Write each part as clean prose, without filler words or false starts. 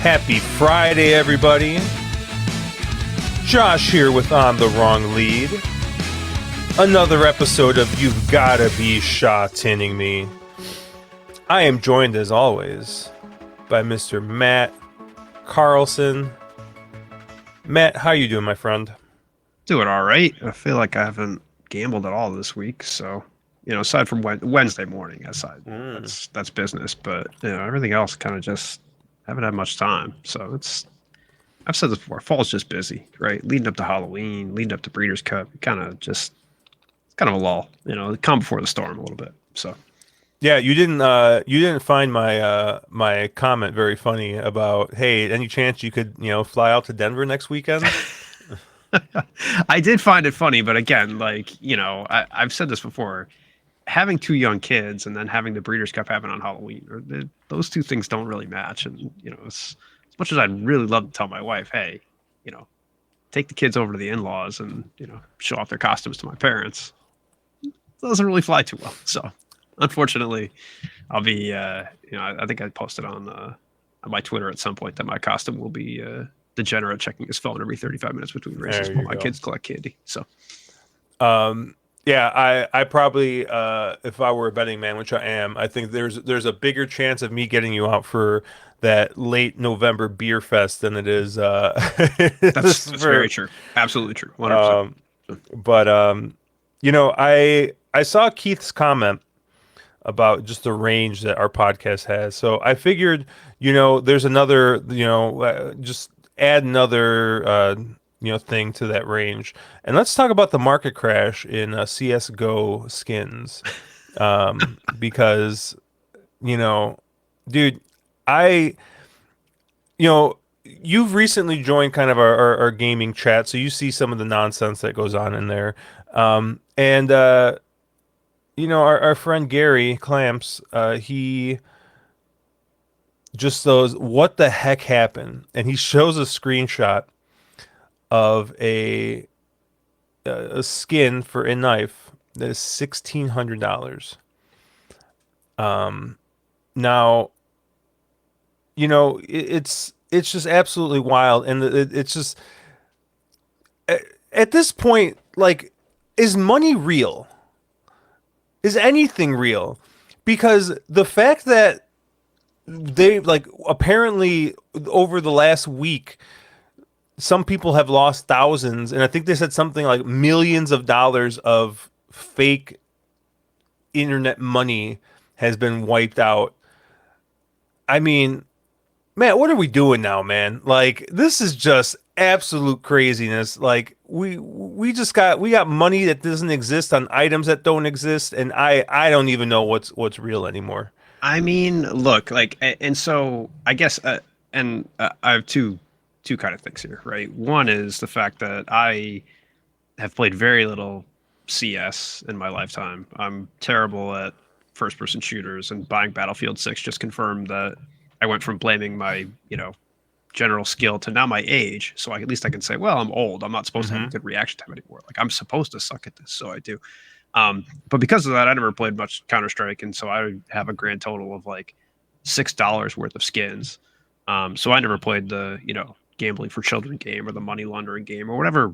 Happy Friday, everybody. Josh here with On the Wrong Lead. Another episode of You've Gotta Be Sha Tinning Me. I am joined, as always, by Mr. Matt Carlson. Matt, how you doing, my friend? Doing all right. I feel like I haven't gambled at all this week, so aside from Wednesday morning, that's business. But everything else kind of just haven't had much time. So I've said this before. Fall's just busy, right? Leading up to Halloween, leading up to Breeders' Cup, it's kind of a lull. The calm before the storm a little bit. So Yeah, you didn't find my comment very funny about, hey, any chance you could fly out to Denver next weekend? I did find it funny, but again, I've said this before. Having two young kids and then having the Breeders' Cup happen on Halloween, those two things don't really match. And as much as I'd really love to tell my wife, hey, take the kids over to the in-laws and show off their costumes to my parents, it doesn't really fly too well. So unfortunately, I'll be I think I posted on my Twitter at some point that my costume will be degenerate checking his phone every 35 minutes between races while my kids collect candy. So yeah, I probably, if I were a betting man, which I am, I think there's a bigger chance of me getting you out for that late November beer fest than it is. That's very true. Absolutely true. 100%. But I saw Keith's comment about just the range that our podcast has, so I figured there's another just add another thing to that range, and let's talk about the market crash in CS:GO skins, because dude, I you've recently joined kind of our gaming chat, so you see some of the nonsense that goes on in there, and our friend Gary Clamps, he just goes, what the heck happened, and he shows a screenshot of a skin for a knife that is $1,600. Now, it's just absolutely wild, and it's just at this point, like, is money real? Is anything real? Because the fact that they, like, apparently over the last week, some people have lost thousands, and I think they said something like millions of dollars of fake internet money has been wiped out. I mean, man, what are we doing now, man? Like, this is just absolute craziness. Like, we got money that doesn't exist on items that don't exist, and I don't even know what's real anymore. I mean, look, and so I guess, I have two kind of things here, right? One is the fact that I have played very little CS in my lifetime. I'm terrible at first person shooters, and buying Battlefield 6 just confirmed that I went from blaming my, general skill to now my age. So at least I can say, well, I'm old. I'm not supposed to have a good reaction time anymore. Like, I'm supposed to suck at this, so I do. But because of that, I never played much Counter-Strike, and so I have a grand total of like $6 worth of skins. So I never played the, gambling for children game or the money laundering game or whatever,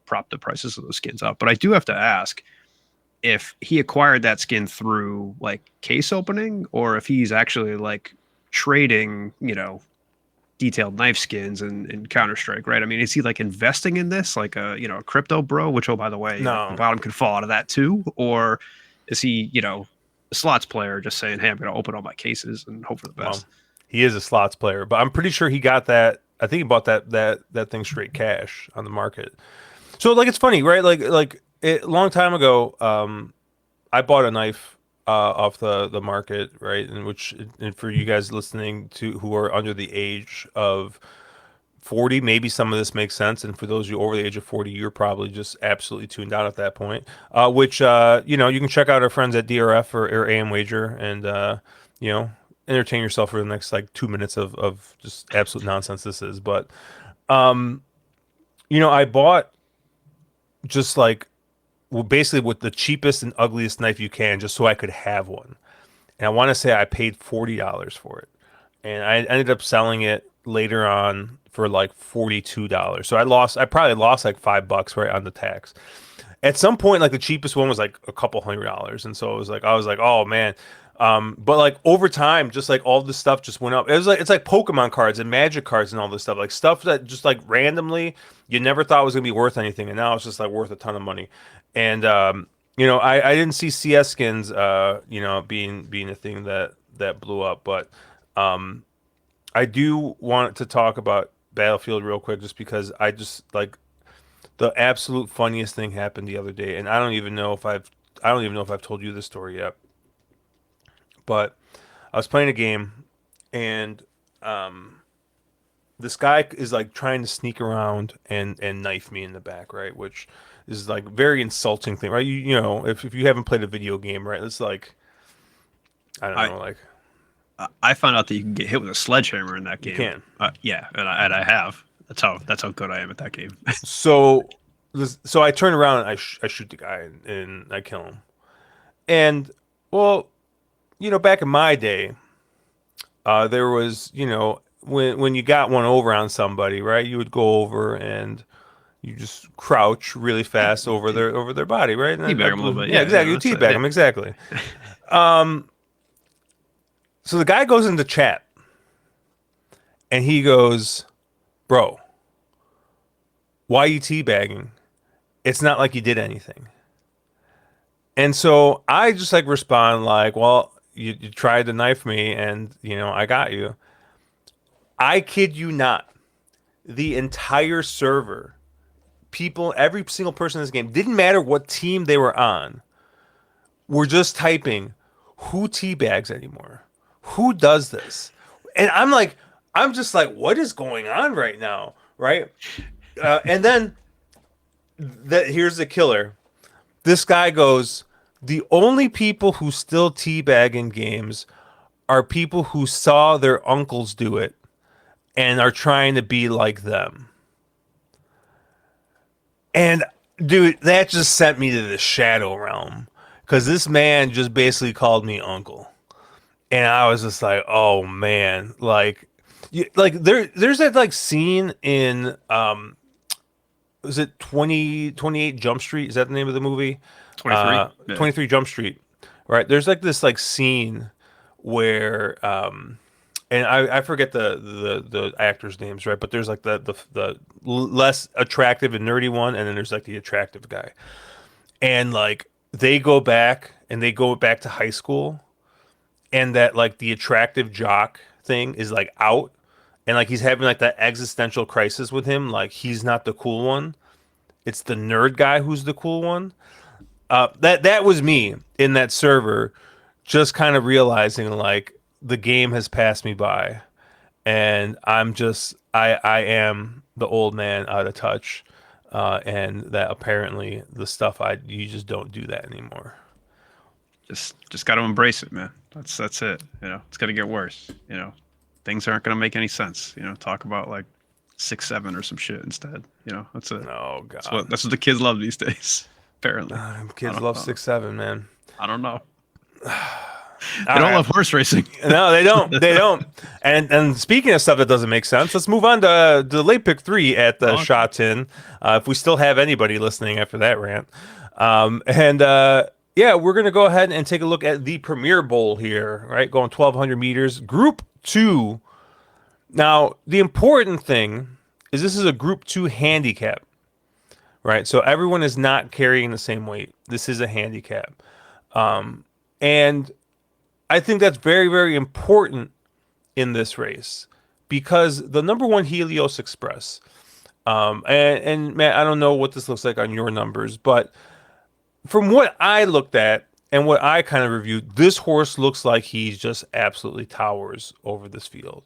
prop the prices of those skins up. But I do have to ask if he acquired that skin through like case opening, or if he's actually like trading, detailed knife skins in Counter-Strike, right? I mean, is he like investing in this like a crypto bro, which, oh, by the way, No. the bottom could fall out of that too? Or is he, a slots player just saying, hey, I'm going to open all my cases and hope for the best? Well, he is a slots player, but I'm pretty sure he got that. I think he bought that thing straight cash on the market. So, like, it's funny, right? Like a long time ago, I bought a knife off the market, right? And for you guys listening to who are under the age of 40, maybe some of this makes sense. And for those of you over the age of 40, you're probably just absolutely tuned out at that point. Which you can check out our friends at DRF or AM Wager, and entertain yourself for the next like 2 minutes of just absolute nonsense this is. But I bought just like, well, basically with the cheapest and ugliest knife you can, just so I could have one. And I want to say I paid $40 for it, and I ended up selling it later on for like $42. So I probably lost like $5 right on the tax. At some point, like the cheapest one was like a couple $100, and so it was like I was like, oh man. But like over time, just like all this stuff just went up. It was like it's like Pokemon cards and Magic cards and all this stuff, like stuff that just like randomly you never thought was gonna be worth anything, and now it's just like worth a ton of money. And I didn't see CS skins, being a thing that blew up, but I do want to talk about Battlefield real quick, just because I just like the absolute funniest thing happened the other day, and I don't even know if I've told you this story yet. But I was playing a game, and this guy is like trying to sneak around and knife me in the back, right? Which is like very insulting thing, right? If you haven't played a video game, right? It's like I don't I know, like I found out that you can get hit with a sledgehammer in that you game. can. Yeah, and I have. That's how good I am at that game. So so I turn around and I shoot the guy and I kill him. And well, back in my day, there was, when you got one over on somebody, right? You would go over and you just crouch really Yeah, fast you over their body, right? And I teabag them a little blew, bit. yeah, Yeah, exactly. You that's teabag it. them, exactly. So the guy goes into chat and he goes, "Bro, why you teabagging? It's not like you did anything." And so I just like respond like, "Well, you tried to knife me, and I got you." I kid you not. The entire server, people, every single person in this game, didn't matter what team they were on, were just typing, "Who teabags anymore? Who does this?" And I'm just like, what is going on right now, right? And then here's the killer. This guy goes, "The only people who still teabag in games are people who saw their uncles do it and are trying to be like them." And dude, that just sent me to the shadow realm, because this man just basically called me uncle, and I was just like, oh man, like, there's that like scene in was it 28 Jump Street? Is that the name of the movie? 23. Yeah. 23 Jump Street, right? There's like this like scene where and I forget the actors' names, right? But there's like the less attractive and nerdy one, and then there's like the attractive guy. And like they go back to high school, and that like the attractive jock thing is like out, and like he's having like that existential crisis with him, like he's not the cool one. It's the nerd guy who's the cool one. That was me in that server, just kind of realizing like the game has passed me by, and I am the old man out of touch, and that apparently the stuff I you just don't do that anymore. Just got to embrace it, man. That's it. It's gonna get worse. Things aren't gonna make any sense. Talk about like 6-7 or some shit instead. That's it. Oh That's God, what the kids love these days. Apparently, kids love 6-7, man. I don't know. They All don't right. love horse racing. No, they don't. They don't. And speaking of stuff that doesn't make sense, let's move on to the late pick three at the Oh, Sha Tin. If we still have anybody listening after that rant, and yeah, we're gonna go ahead and take a look at the Premier Bowl here. Right, going 1,200 meters, Group Two. Now, the important thing is this is a Group Two handicap, right? So everyone is not carrying the same weight. This is a handicap, and I think that's very, very important in this race, because the number one Helios Express, and Matt, I don't know what this looks like on your numbers, but from what I looked at and what I kind of reviewed, this horse looks like he just absolutely towers over this field.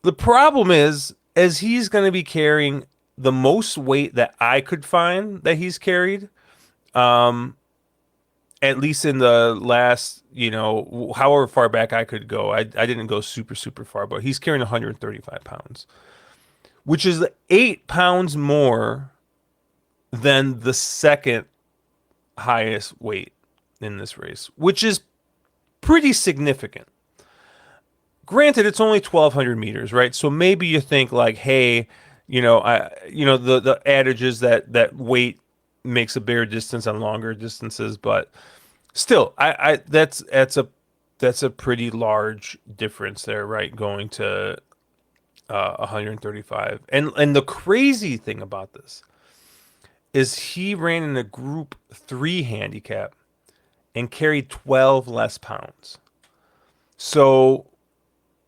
The problem is, as he's going to be carrying the most weight that I could find that he's carried, at least in the last, however far back I could go. I didn't go super, super far, but he's carrying 135 pounds, which is 8 pounds more than the second highest weight in this race, which is pretty significant. Granted, it's only 1,200 meters, right? So maybe you think like, hey, the adage is that weight makes a bigger distance on longer distances, but still, I that's a pretty large difference there, right? Going to 135. And the crazy thing about this is he ran in a Group 3 handicap and carried 12 less pounds. So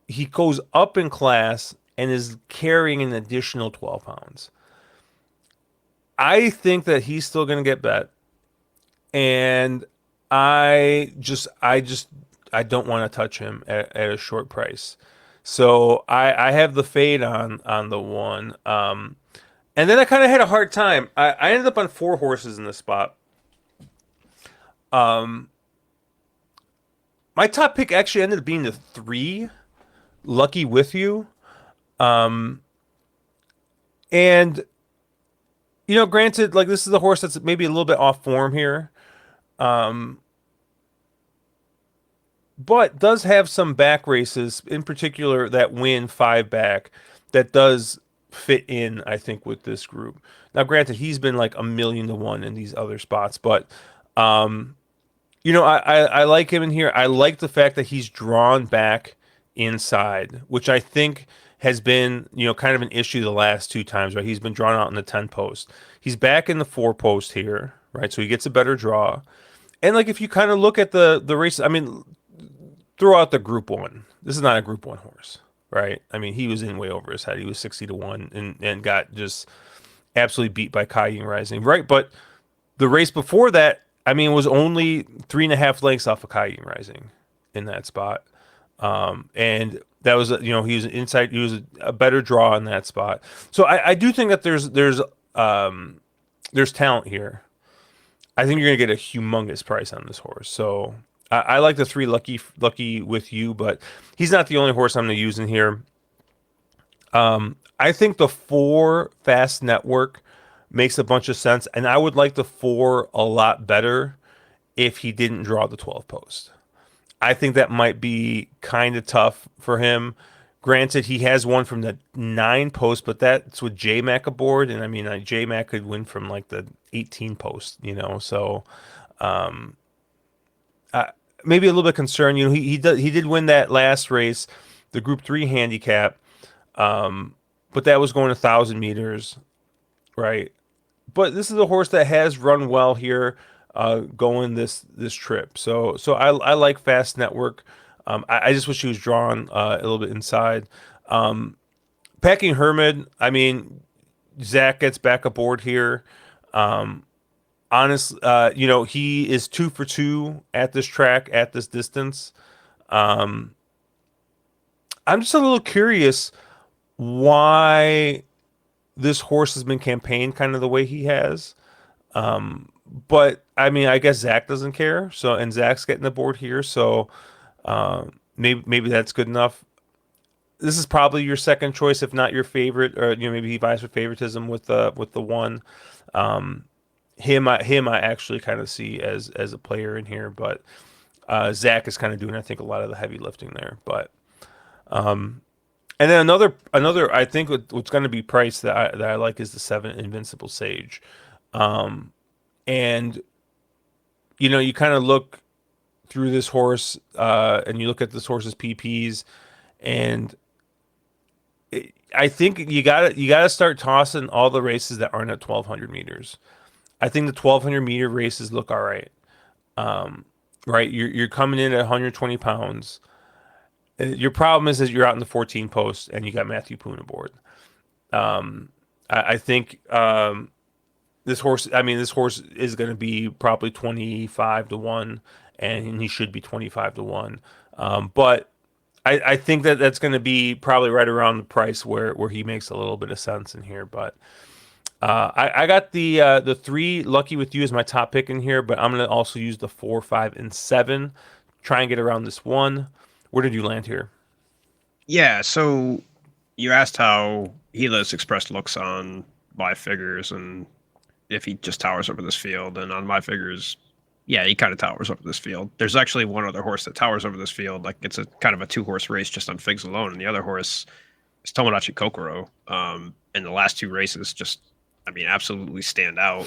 he goes up in class and is carrying an additional 12 pounds. I think that he's still going to get bet, and I just I don't want to touch him at a short price. So I have the fade on the one. And then I kind of had a hard time. I ended up on four horses in this spot. Um, my top pick actually ended up being the three, Lucky With You. Um, and granted, like this is a horse that's maybe a little bit off form here. Um, but does have some back races, in particular that win five back, that does fit in, I think, with this group. Now, granted, he's been like 1,000,000 to 1 in these other spots, but um, I like him in here. I like the fact that he's drawn back inside, which I think has been, kind of an issue the last two times, right? He's been drawn out in the 10 post. He's back in the 4 post here, right? So he gets a better draw. And like if you kind of look at the races, I mean, throw out the Group 1. This is not a Group 1 horse, right? I mean, he was in way over his head. He was 60 to 1 and got just absolutely beat by Kaiying Rising, right? But the race before that, I mean, was only 3.5 lengths off of Kaiying Rising in that spot. And that was, he was inside, he was a better draw in that spot. So I do think that there's talent here. I think you're gonna get a humongous price on this horse. So I like the three lucky with you, but he's not the only horse I'm gonna use in here. I think the four fast network makes a bunch of sense, and I would like the four a lot better if he didn't draw the 12 post. I think that might be kind of tough for him. Granted, he has one from the 9 post, but that's with JMac aboard, and I mean, JMac could win from like the 18 post, So, um, I, maybe a little bit concerned. He did win that last race, the Group 3 handicap, but that was going 1,000 meters, right? But this is a horse that has run well here, going this trip. So I like Fast Network. I just wish he was drawn a little bit inside. Packing Hermit. I mean, Zach gets back aboard here. Honest, he is 2 for 2 at this track at this distance. Um, I'm just a little curious why this horse has been campaigned kind of the way he has. But I mean, I guess Zach doesn't care. So, and Zach's getting the board here. So, maybe that's good enough. This is probably your second choice, if not your favorite, or maybe he vies for favoritism with the one. Um, him I actually kind of see as a player in here, but Zach is kind of doing, I think, a lot of the heavy lifting there. But and then another I think what's going to be priced that I like is the 7 Invincible Sage. And you kind of look through this horse, and you look at this horse's PPs, and I think you gotta start tossing all the races that aren't at 1,200 meters. I think the 1,200-meter races look all right. Right, you're coming in at 120 pounds. Your problem is that you're out in the 14 post and you got Matthew Poon aboard. I think this horse. I mean, this horse is going to be probably 25 to 1, and he should be 25 to 1. But I think that that's going to be probably right around the price where he makes a little bit of sense in here. But I got the 3 Lucky With You as my top pick in here, but I'm going to also use the 4, 5, and 7. Try and get around this one. Where did you land here? Yeah, so you asked how Helios expressed looks on my figures and if he just towers over this field. And on my figures, Yeah, he kind of towers over this field. There's actually one other horse that towers over this field. Like it's a kind of a 2 horse race just on figs alone, and the other horse is Tomodachi Kokoro. And the last two races just, I mean, absolutely stand out.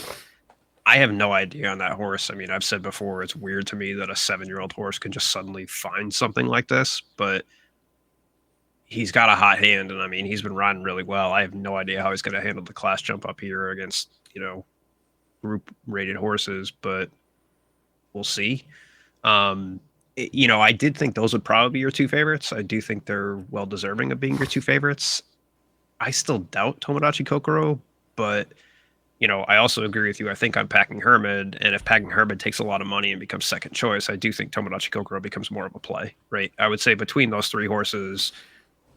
I have no idea on that horse. I mean, I've said before, it's weird to me that a 7-year-old horse can just suddenly find something like this, but he's got a hot hand, and I mean, he's been riding really well. I have no idea how he's going to handle the class jump up here against, group rated horses, but we'll see. Um, I did think those would probably be your two favorites. I do think they're well deserving of being your two favorites. I still doubt Tomodachi Kokoro, but I also agree with you. I think I'm Packing Hermit, and if Packing Hermit takes a lot of money and becomes second choice, I do think Tomodachi Kokoro becomes more of a play, right? I would say between those three horses,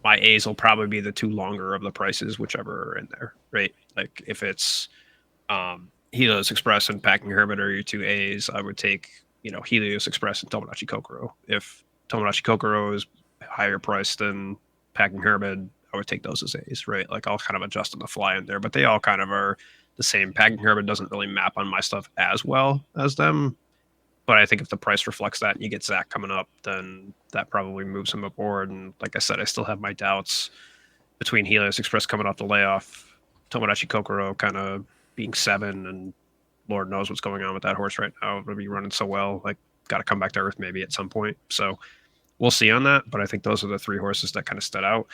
my A's will probably be the two longer of the prices, whichever are in there, right? Like if it's Helios Express and Packing Hermit are your two A's, I would take Helios Express and Tomodachi Kokoro. If Tomodachi Kokoro is higher priced than Packing Hermit, I would take those as A's, right? Like I'll kind of adjust on the fly in there, but they all kind of are the same. Packing Hermit doesn't really map on my stuff as well as them, but I think if the price reflects that and you get Zach coming up, then that probably moves him aboard. And like I said, I still have my doubts between Helios Express coming off the layoff, Tomodachi Kokoro kind of being 7, and Lord knows what's going on with that horse right now. It'll be running so well, like got to come back to earth maybe at some point. So we'll see on that. But I think those are the three horses that kind of stood out.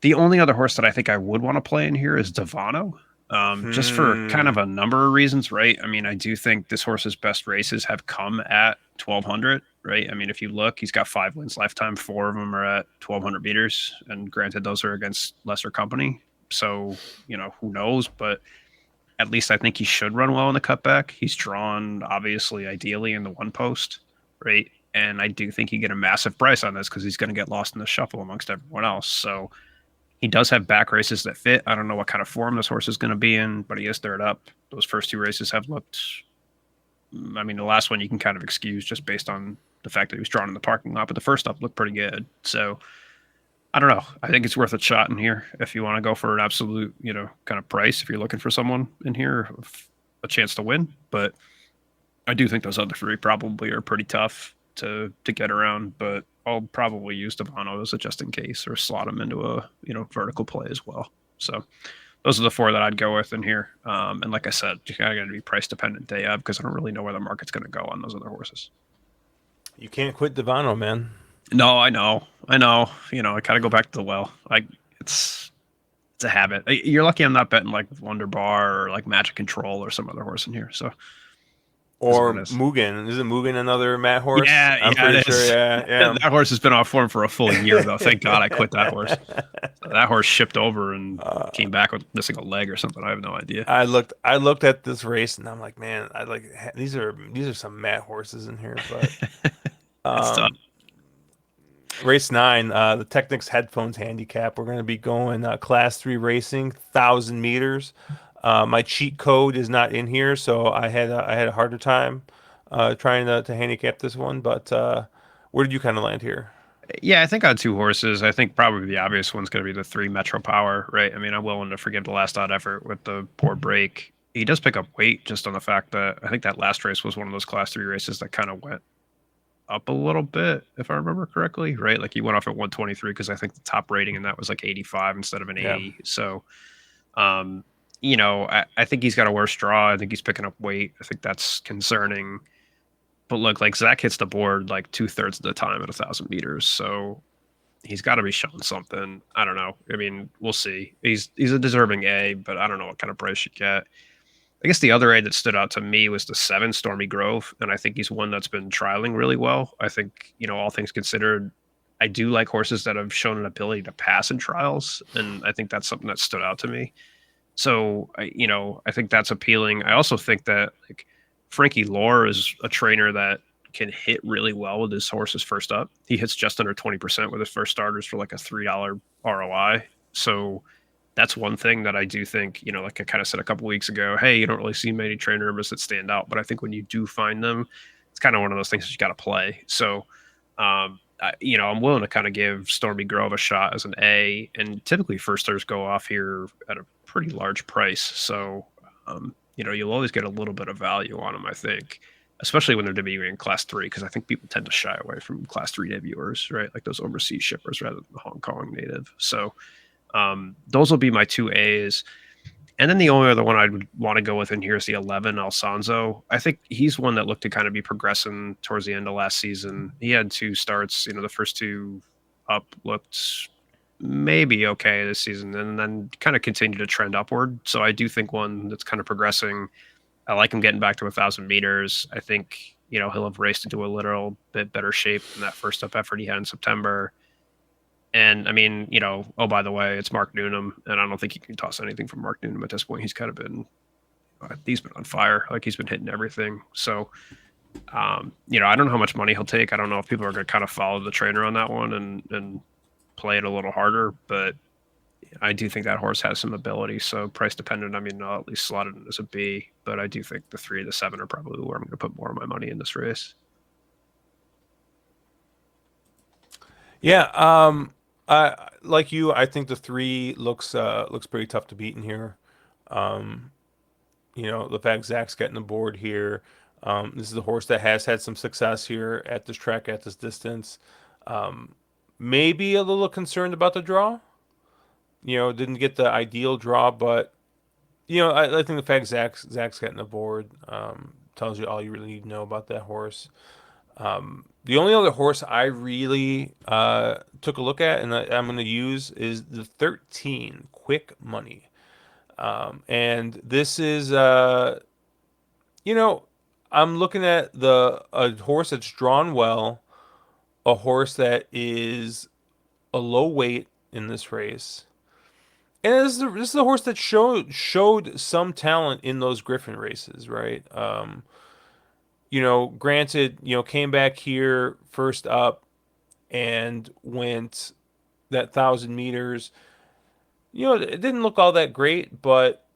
The only other horse that I think I would want to play in here is Devano, just for kind Hmm. of a number of reasons, right? I mean, I do think this horse's best races have come at 1200, right? I mean, if you look, he's got 5 wins lifetime. 4 of them are at 1200 meters. And granted, those are against lesser company. So, who knows? But at least I think he should run well in the cutback. He's drawn, obviously, ideally in the one post, right? And I do think you get a massive price on this because he's going to get lost in the shuffle amongst everyone else. So, he does have back races that fit. I don't know what kind of form this horse is going to be in, but he is third up. Those first two races have looked. I mean, the last one you can kind of excuse just based on the fact that he was drawn in the parking lot, but the first up looked pretty good. So I don't know. I think it's worth a shot in here if you want to go for an absolute, kind of price. If you're looking for someone in here, a chance to win. But I do think those other three probably are pretty tough to get around, but I'll probably use Devano as a just in case or slot him into a vertical play as well. So those are the four that I'd go with in here. And like I said, you kind of got to be price dependent day of because I don't really know where the market's going to go on those other horses. You can't quit Devano, man. No, I know, I know. I kind of go back to the well. Like it's it's a habit. You're lucky I'm not betting like Wonder Bar or like Magic Control or some other horse in here. So is what Or it is. Mugen. Isn't Mugen another Matt horse? Yeah, I'm yeah, pretty it sure. is. Yeah, That horse has been off form for a full year, though. Thank God I quit that horse. yeah. That horse shipped over and uh, came back with missing a leg or something. I have no idea. I looked at this race and I'm like, man, these are some Matt horses in here, but It's tough. um, race 9, the Technics headphones handicap. We're going to be going class 3 racing, 1,000 meters. My cheat code is not in here, so I had a harder time trying to handicap this one. But where did you kind of land here? Yeah, I think on 2 horses, I think probably the obvious one's going to be the 3 Metro Power, right? I mean, I'm willing to forgive the last odd effort with the poor break. He does pick up weight just on the fact that I think that last race was one of those class 3 races that kind of went up a little bit, if I remember correctly, right? Like he went off at 123 because I think the top rating in that was like 85 instead of an Yeah. 80. So, um, I think he's got a worse draw. I think he's picking up weight. I think that's concerning. But look, like Zach hits the board like 2/3 of the time at 1,000 meters. So he's got to be showing something. I don't know. I mean, we'll see. He's a deserving A, but I don't know what kind of price you get. I guess the other A that stood out to me was the 7 Stormy Grove, and I think he's one that's been trialing really well. I think all things considered, I do like horses that have shown an ability to pass in trials, and I think that's something that stood out to me. So I think that's appealing. I also think that like Frankie Lore is a trainer that can hit really well with his horses first up. He hits just under 20% with his first starters for like a $3 ROI. So that's one thing that I do think, like I kind of said a couple weeks ago, hey, you don't really see many trainer numbers that stand out, but I think when you do find them, it's kind of one of those things that you got to play. So, I'm willing to kind of give Stormy Grove a shot as an A, and typically firsters go off here at a pretty large price. So, you'll always get a little bit of value on them, I think. especially when they're debuting in Class 3, because I think people tend to shy away from Class 3 debuters, right? Like those overseas shippers rather than the Hong Kong native. So those will be my two A's. And then the only other one I'd want to go with in here is the 11, Alfonso. I think he's one that looked to kind of be progressing towards the end of last season. He had two starts, the first two up looked maybe okay this season and then kind of continued to trend upward. So I do think one that's kind of progressing. I like him getting back to 1,000 meters. I think, he'll have raced into a little bit better shape than that first up effort he had in September. And I mean, oh, by the way, it's Mark Noonan, and I don't think you can toss anything from Mark Noonan at this point. He's been on fire. Like he's been hitting everything. So, I don't know how much money he'll take. I don't know if people are going to kind of follow the trainer on that one and play it a little harder, but I do think that horse has some ability. So price dependent, I mean, I'll at least slot it in as a B, but I do think the 3 and the 7 are probably where I'm going to put more of my money in this race. Yeah, I like you. I think the three looks pretty tough to beat in here. Um, the fact Zach's getting the board here. This is a horse that has had some success here at this track at this distance. Um, Maybe a little concerned about the draw. Didn't get the ideal draw, but I think the fact Zach's getting the board tells you all you really need to know about that horse. The only other horse I really took a look at and I'm going to use is the 13 Quick Money. And this is, you know, I'm looking at a horse that's drawn well, a horse that is a low weight in this race. And this is a horse that showed some talent in those Griffin races, right? Granted, came back here first up and went that 1,000 meters. It didn't look all that great, but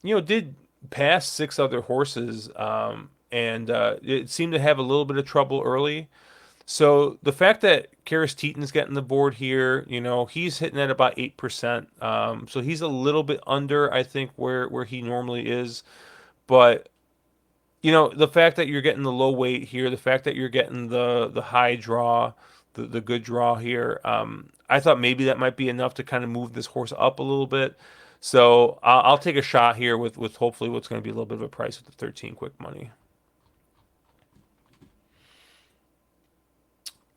did pass six other horses, and it seemed to have a little bit of trouble early. So the fact that Karis Teton's getting the board here, he's hitting at about 8%. So he's a little bit under, I think, where he normally is. But the fact that you're getting the low weight here, the fact that you're getting the high draw, the good draw here, I thought maybe that might be enough to kind of move this horse up a little bit. So I'll take a shot here with hopefully what's going to be a little bit of a price with the 13 Quick Money.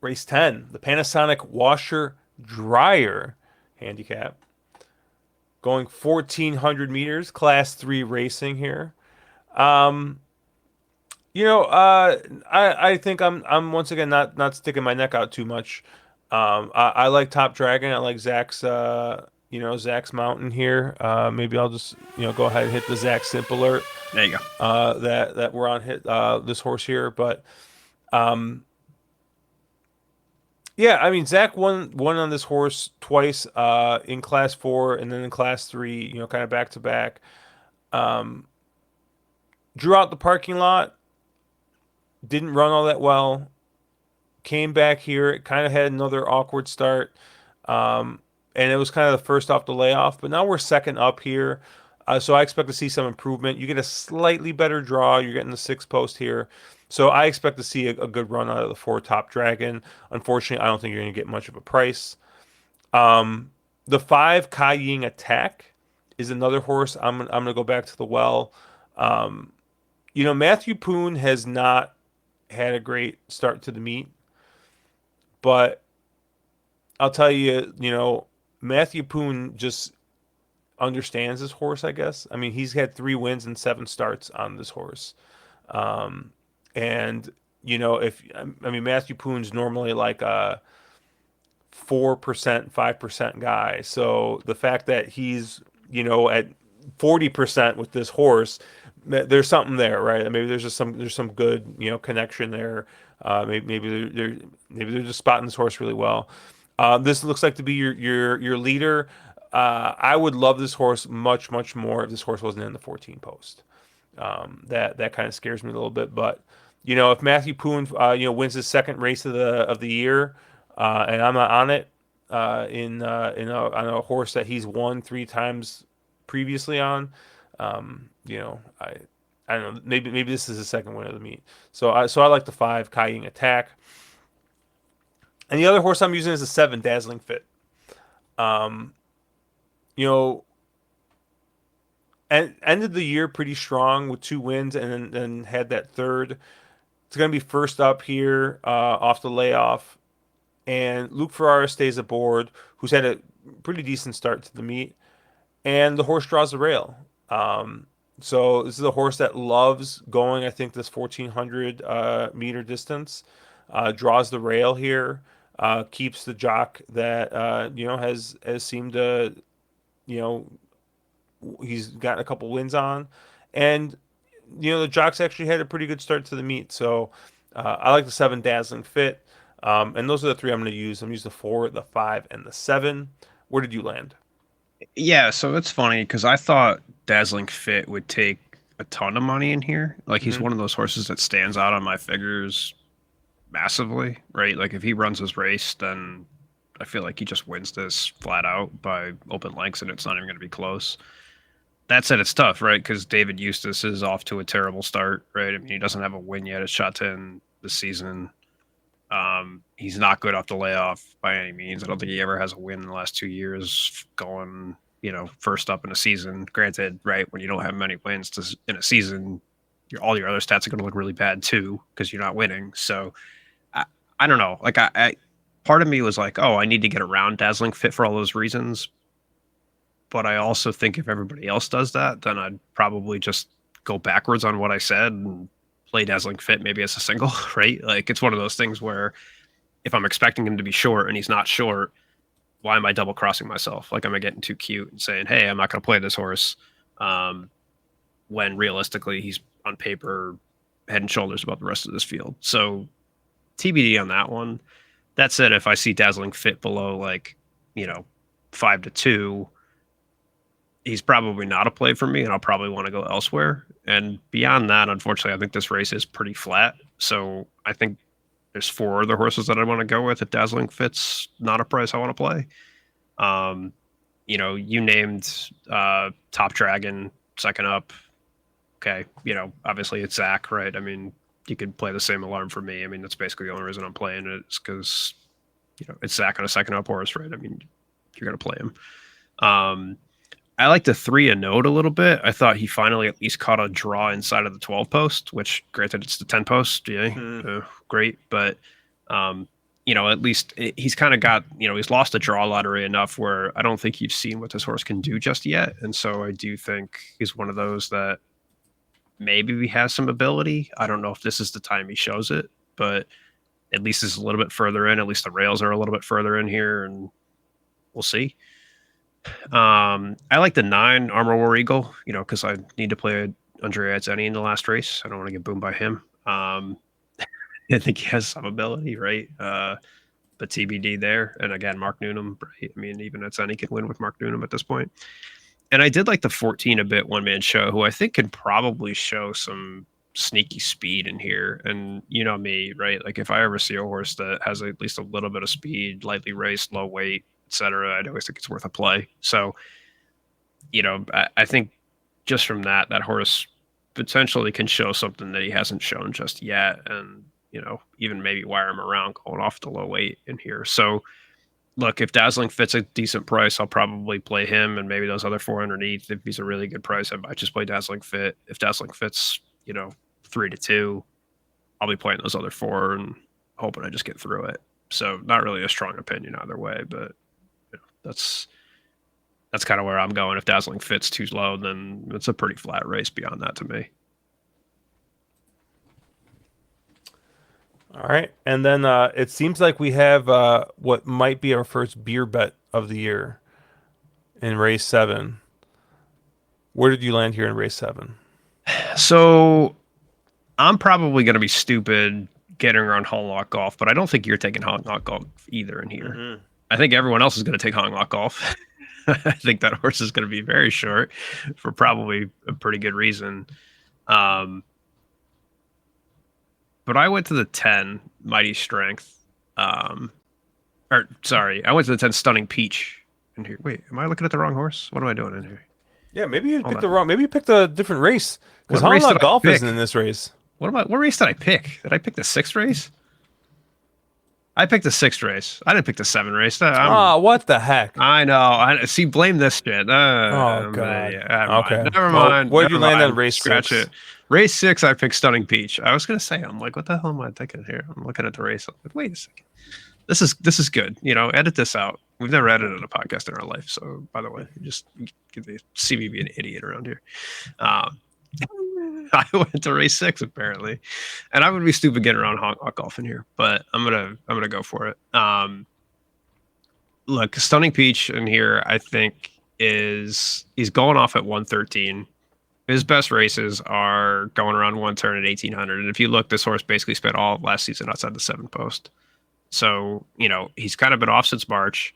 Race 10, the Panasonic Washer Dryer handicap. Going 1,400 meters, class 3 racing here. Um, I think I'm once again not sticking my neck out too much. I like Top Dragon. I like Zach's Mountain here. Maybe I'll just go ahead and hit the Zach Simp alert. There you go. That we're on hit this horse here, but um, yeah, I mean Zach won on this horse twice in Class 4 and then in Class 3. Kind of back to back. Um, Drew out the parking lot. Didn't run all that well. Came back here. It kind of had another awkward start. Um, and it was kind of the first off the layoff. But now we're second up here. So I expect to see some improvement. You get a slightly better draw. You're getting the six post here. So I expect to see a good run out of the four Top Dragon. Unfortunately, I don't think you're going to get much of a price. The five Kaying Attack is another horse. I'm gonna go back to the well. Um, Matthew Poon has not had a great start to the meet, but I'll tell you, Matthew Poon just understands this horse, I guess. I mean, he's had 3 wins and 7 starts on this horse. Um, and, if, I mean, Matthew Poon's normally like a 4%, 5% guy. So the fact that he's, at 40% with this horse, there's something there, right? Maybe there's some good, connection there. Maybe they're just spotting this horse really well. This looks like to be your leader. I would love this horse much, much more if this horse wasn't in the 14 post. That kind of scares me a little bit. But if Matthew Poon wins his second race of the year, and I'm not on it, on a horse that he's won 3 times previously on, I I don't know. Maybe this is the second win of the meet. So I like the 5 Kaying Attack, and the other horse I'm using is the 7 Dazzling Fit. Um, you know, ended the year pretty strong with 2 wins, and then had that third. It's gonna be first up here off the layoff, and Luke Ferrara stays aboard, who's had a pretty decent start to the meet, and the horse draws the rail. Um, so this is a horse that loves going, I think, this 1400 meter distance, draws the rail here, keeps the jock that has seemed to, you know, he's gotten a couple wins on, and the jocks actually had a pretty good start to the meet. So I like the 7 Dazzling Fit, and those are the three I'm going to use. I'm using the 4, the 5, and the 7. Where did you land? Yeah, so it's funny because I thought Dazzling Fit would take a ton of money in here. Like he's Hmm. one of those horses that stands out on my figures massively, right? Like if he runs his race, then I feel like he just wins this flat out by open lengths, and it's not even going to be close. That said, it's tough, right? Because David Eustace is off to a terrible start, right? I mean, he doesn't have a win yet at Sha Tin this season. He's not good off the layoff by any means. I don't think he ever has a win in the last 2 years going, first up in a season. Granted, right, when you don't have many wins in a season, all your other stats are going to look really bad too because you're not winning. So I, I don't know. Like part of me was like, oh, I need to get around Dazzling Fit for all those reasons. But I also think if everybody else does that, then I'd probably just go backwards on what I said and play Dazzling Fit maybe as a single, right? Like it's one of those things where if I'm expecting him to be short and he's not short, why am I double crossing myself? Like, am I getting too cute and saying, hey, I'm not going to play this horse um, when realistically he's on paper head and shoulders above the rest of this field? So TBD on that one. That said, if I see Dazzling Fit below like, you know, 5-2, he's probably not a play for me, and I'll probably want to go elsewhere. And beyond that, unfortunately, I think this race is pretty flat. So I think there's 4 other horses that I want to go with if Dazzling Fit's not a price I want to play. Um, you named Top Dragon second up. Okay, obviously it's Zach, right? I mean, you could play the same alarm for me. I mean, that's basically the only reason I'm playing it is because it's Zach on a second up horse, right? I mean, you're gonna play him. Um, I like the 3 a note a little bit. I thought he finally at least caught a draw inside of the 12 post, which granted it's the 10 post. Yeah, Hmm. great. But, um, at least he's kind of got, he's lost the draw lottery enough where I don't think you've seen what this horse can do just yet. And so I do think he's one of those that maybe he has some ability. I don't know if this is the time he shows it, but at least it's a little bit further in. At least the rails are a little bit further in here, and we'll see. I like the 9 Armor War Eagle, because I need to play Andrea Etzeni in the last race. I don't want to get boomed by him. I think he has some ability, right? But TBD there. And again, Mark Newnham, right? I mean, even Etzeni can win with Mark Newnham at this point. And I did like the 14 a bit one man show, who I think can probably show some sneaky speed in here. And you know me, right? Like if I ever see a horse that has at least a little bit of speed, lightly raced, low weight, etc., I'd always think it's worth a play. So I think just from that horse potentially can show something that he hasn't shown just yet, and even maybe wire him around going off the low weight in here. So look, if Dazzling Fit's a decent price, I'll probably play him and maybe those other 4 underneath. If he's a really good price, I might just play Dazzling Fit. If Dazzling Fit's 3-2, I'll be playing those other 4 and hoping I just get through it. So not really a strong opinion either way, but that's kind of where I'm going. If Dazzling Fit's too low, then it's a pretty flat race beyond that to me. All right. And then it seems like we have what might be our first beer bet of the year in race 7. Where did you land here in race 7? So I'm probably going to be stupid getting around Hong Lock Golf, but I don't think you're taking Hong Lock Golf either in here. Hmm. I think everyone else is going to take Hong Lock Golf. I think that horse is going to be very short for probably a pretty good reason. Um, but I went to the 10 Mighty Strength. Or sorry, I went to the 10 Stunning Peach in here. Wait, am I looking at the wrong horse? What am I doing in here? Yeah, maybe you Hold picked the on. wrong. Maybe you picked a different race because What race did Holland I Golf isn't in pick? this race. What race did I pick? Did I pick the sixth race? I picked the sixth race. I didn't pick the seventh race. Ah, what the heck? I know. I see. Blame this shit. Oh I'm an God. idiot. Never mind. Okay. Never Well, mind. where'd you Never land on mind. race Scratch six? it. Race six, I picked Stunning Peach. I was gonna say, I'm like, what the hell am I thinking here? I'm looking at the race. I'm like, wait a second. This is good. Edit this out. We've never edited a podcast in our life. So, by the way, you get to see me be an idiot around here. Um, I went to race six apparently, and I would be stupid getting around Hong Kong golf in here, but I'm gonna go for it. Look, Stunning Peach in here, I think he's going off at 113. His best races are going around one turn at 1800. And if you look, this horse basically spent all of last season outside the seven post. So, he's kind of been off since March.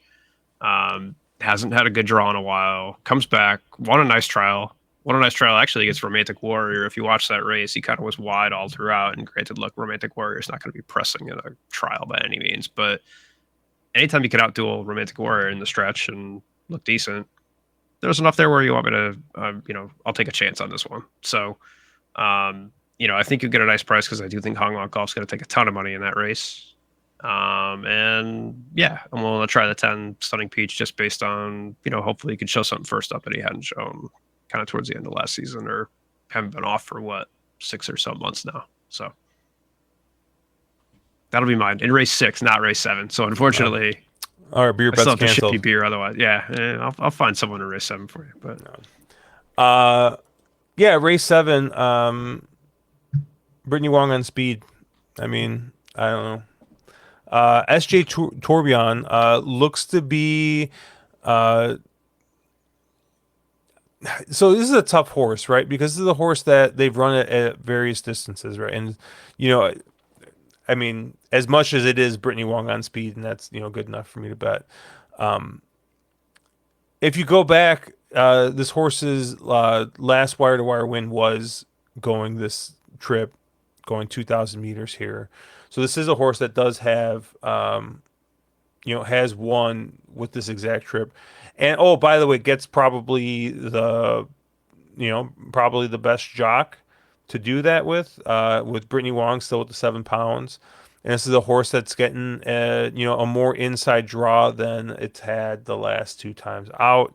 Hasn't had a good draw in a while. Comes back, won a nice trial. Won a nice trial actually against Romantic Warrior. If you watch that race, he kind of was wide all throughout. And granted, look, Romantic Warrior is not going to be pressing in a trial by any means, but anytime you can outduel Romantic Warrior in the stretch and look decent, there's enough there where you want me to, I'll take a chance on this one. So, I think you get a nice price because I do think Hong Kong Golf's going to take a ton of money in that race. And yeah, I'm willing to try the 10 Stunning Peach just based on, hopefully he could show something first up that he hadn't shown kind of towards the end of last season or haven't been off for what, 6 or so months now. So that'll be mine in race six, not race seven. So No. unfortunately, All right, beer I still bet's have to ship you canceled. beer otherwise. Yeah, I'll find someone in race seven for you. But Uh, yeah, race seven. Brittany Wong on speed. I mean, I don't know. SJ Tourbillon looks to be. Uh, so this is a tough horse, right? Because this is a horse that they've run at various distances, right? And you know, I mean, as much as it is Brittany Wong on speed, and that's good enough for me to bet. If you go back, this horse's last wire to wire win was going this trip, going 2,000 meters here. So this is a horse that does have, has won with this exact trip. And oh, by the way, gets probably the best jock to do that with Brittany Wong still with the 7 pounds. And this is a horse that's getting a more inside draw than it's had the last two times out.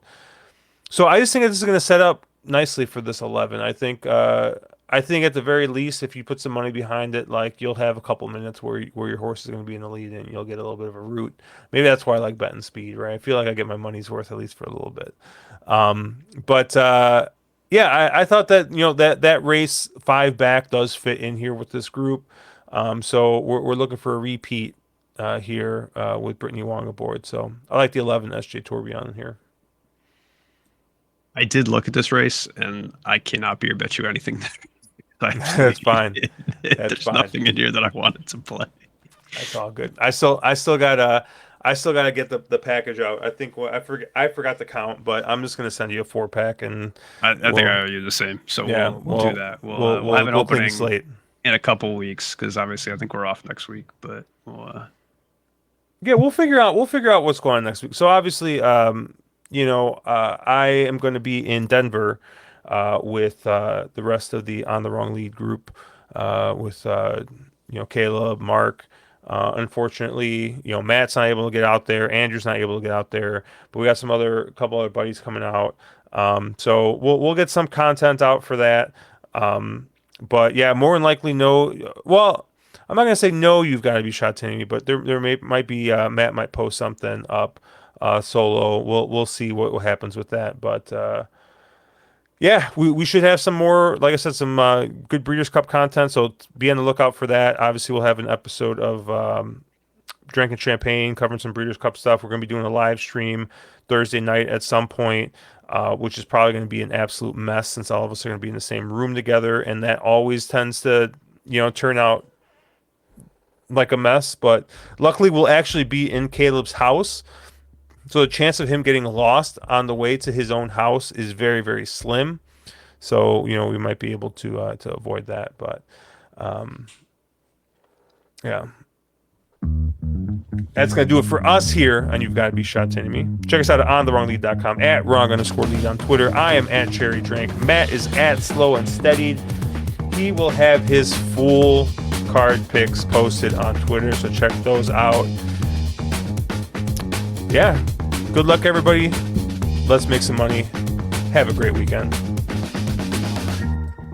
So I just think this is going to set up nicely for this 11. I think at the very least, if you put some money behind it, like you'll have a couple minutes where your horse is going to be in the lead and you'll get a little bit of a route. Maybe that's why I like betting speed, right? I feel like I get my money's worth at least for a little bit. But yeah, I thought that that race five back does fit in here with this group. So we're looking for a repeat here with Brittany Wong aboard. So I like the 11 SJ Tourbillon here. I did look at this race, and I cannot beer bet you anything. That's fine. That's There's fine. nothing in here that I wanted to play. That's all good. I still gotta get the package out. I think I forgot the count, but I'm just gonna send you a 4 pack and I think I we'll owe you the same, so yeah we'll do we'll that. We'll we'll we'll have we'll an we'll clean the opening slate. in a couple weeks because obviously I think we're off next week, but Yeah, we'll figure out what's going on next week. So obviously, I am going to be in Denver with the rest of the On the Wrong Lead group with Caleb, Mark. Unfortunately, Matt's not able to get out there. Andrew's not able to get out there, but we got some other couple other buddies coming out. So we'll get some content out for that. But yeah, more than likely, no. Well, I'm not gonna say no. You've got to be Sha Tin, but might be Matt might post something up solo. We'll see what happens with that. But yeah, we should have some more. Like I said, some good Breeders' Cup content. So be on the lookout for that. Obviously, we'll have an episode of drinking champagne, covering some Breeders' Cup stuff. We're gonna be doing a live stream Thursday night at some point. Which is probably going to be an absolute mess since all of us are going to be in the same room together, and that always tends to, turn out like a mess, but luckily we'll actually be in Caleb's house. So the chance of him getting lost on the way to his own house is very, very slim. So, we might be able to avoid that. But yeah. That's going to do it for us here on You've Got to Be Sha Tin and Me. Check us out at onthewronglead.com, at wrong_lead on Twitter. I am at Cherry Drink. Matt is at Slow and Steadied. He will have his full card picks posted on Twitter, so check those out. Yeah. Good luck, everybody. Let's make some money. Have a great weekend.